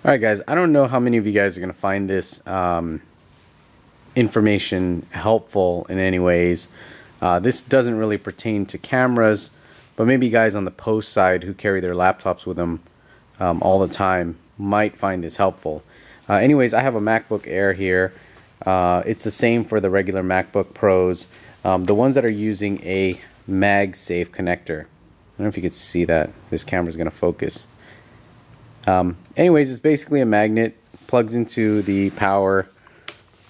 Alright guys, I don't know how many of you guys are going to find this information helpful in any ways. This doesn't really pertain to cameras, but maybe guys on the post side who carry their laptops with them all the time might find this helpful. Anyways, I have a MacBook Air here. It's the same for the regular MacBook Pros. The ones that are using a MagSafe connector. I don't know if you can see that. This camera's going to focus. Anyways, it's basically a magnet, plugs into the power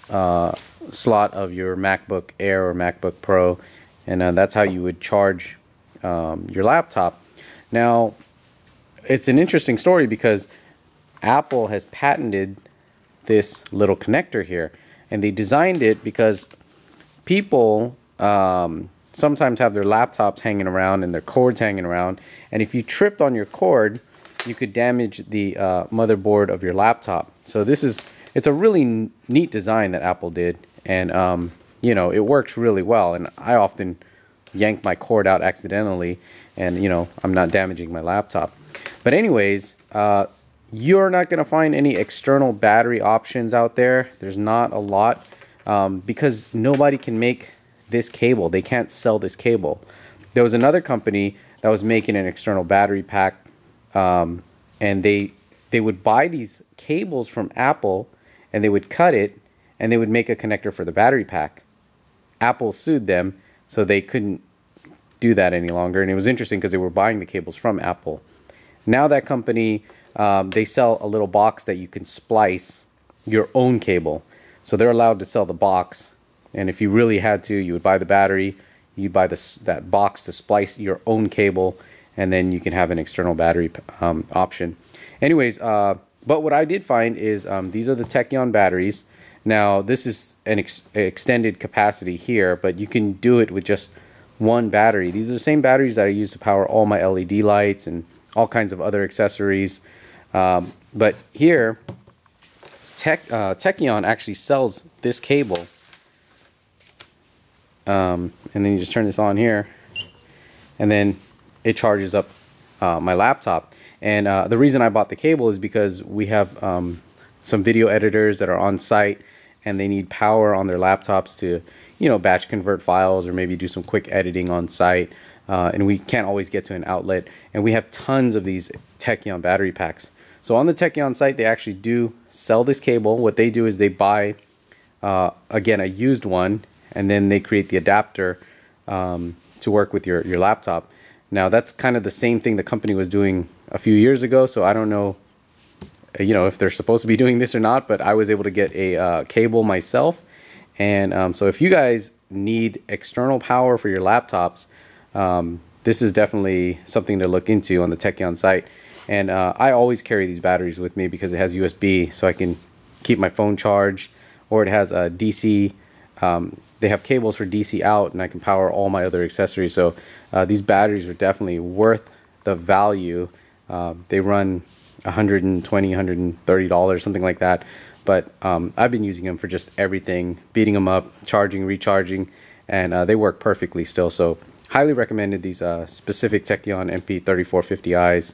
slot of your MacBook Air or MacBook Pro, and that's how you would charge your laptop. Now, it's an interesting story because Apple has patented this little connector here, and they designed it because people sometimes have their laptops hanging around and their cords hanging around, and if you tripped on your cord, you could damage the motherboard of your laptop. So it's a really neat design that Apple did, and you know, it works really well. And I often yank my cord out accidentally, and you know, I'm not damaging my laptop. But anyways, you're not going to find any external battery options out there. There's not a lot because nobody can make this cable. They can't sell this cable. There was another company that was making an external battery pack. And they would buy these cables from Apple, and they would cut it, and they would make a connector for the battery pack. Apple sued them, so they couldn't do that any longer. And it was interesting because they were buying the cables from Apple. Now that company, they sell a little box that you can splice your own cable. So they're allowed to sell the box, and if you really had to, you would buy the battery, you'd buy that box to splice your own cable, and then you can have an external battery option. Anyways, but what I did find is these are the Tekkeon batteries. Now, this is an extended capacity here, but you can do it with just one battery. These are the same batteries that I use to power all my LED lights and all kinds of other accessories. But here, Tekkeon actually sells this cable. And then you just turn this on here, and then it charges up my laptop. And the reason I bought the cable is because we have some video editors that are on site, and they need power on their laptops to, you know, batch convert files or maybe do some quick editing on site. And we can't always get to an outlet. And we have tons of these Tekkeon battery packs. So on the Tekkeon site, they actually do sell this cable. What they do is they buy, again, a used one, and then they create the adapter to work with your laptop. Now, that's kind of the same thing the company was doing a few years ago, so I don't know, you know, if they're supposed to be doing this or not, but I was able to get a cable myself. And so if you guys need external power for your laptops, this is definitely something to look into on the Tekkeon site. And I always carry these batteries with me because it has USB, so I can keep my phone charged, or it has a DC. They have cables for DC out, and I can power all my other accessories. So these batteries are definitely worth the value. They run $120, $130, something like that. But I've been using them for just everything, beating them up, charging, recharging, and they work perfectly still. So highly recommended these specific Tekkeon MP3450Is.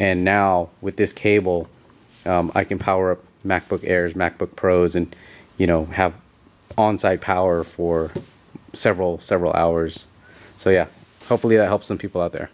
And now with this cable, I can power up MacBook Airs, MacBook Pros, and you know, have on-site power for several hours. So yeah, hopefully that helps some people out there.